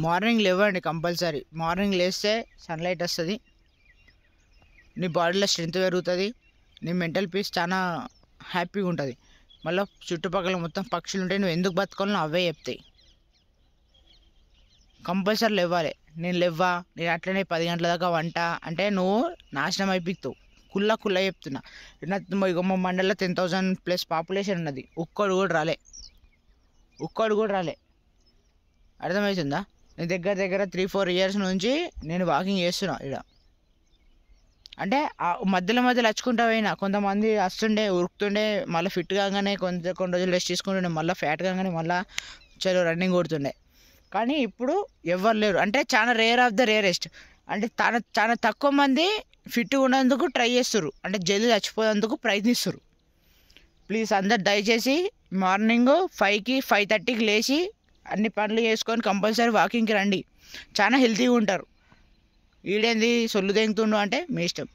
Morning లేవండి compulsory. Morning లేస్తే sunlight వస్తుంది, నీ బాడీలో స్ట్రెంత్ పెరుగుతుంది, నీ మెంటల్ పీస్ చాలా హ్యాపీగా ఉంటుంది. మళ్ళీ చుట్టుపక్కల మొత్తం పక్షులు ఉంటాయి, నువ్వు ఎందుకు బతకాలో అవే చెప్తాయి. కంపల్సరీ లేవాలి. నేను అట్లనే 10 గంటల దాకా వంట అంటే నువ్వు నాశనం అయిపోతావు. కుల్ల చెప్తున్నా. ఇక మా మండలంలో 10,000+ పాపులేషన్ ఉన్నది, ఒక్కడు కూడా రాలే. అర్థమవుతుందా? నేను దగ్గర 3-4 ఇయర్స్ నుంచి నేను వాకింగ్ చేస్తున్నా ఇక్కడ. అంటే మధ్యలో వచ్చుకుంటా పోయినా, కొంతమంది వస్తుండే ఉరుకుతుండే, మళ్ళీ ఫిట్ కాగానే కొన్ని రోజులు రెస్ట్ తీసుకుంటుండే, మళ్ళీ ఫ్యాట్ కాగానే మళ్ళీ చలో రన్నింగ్ కొడుతుండే. కానీ ఇప్పుడు ఎవరు లేరు. అంటే చాలా రేర్ ఆఫ్ ద రేరెస్ట్. అంటే చాలా తక్కువ మంది ఫిట్గా ఉండేందుకు ట్రై చేస్తారు, అంటే జల్దీ చచ్చిపోయేందుకు ప్రయత్నిస్తారు. ప్లీజ్ అందరు దయచేసి మార్నింగ్ 5కి 5:30కి లేచి అన్ని పనులు చేసుకొని కంపల్సరీ వాకింగ్కి రండి. చాలా హెల్తీగా ఉంటారు. ఈడేంది సొల్లు తెంగుతుండు అంటే మీ ఇష్టం.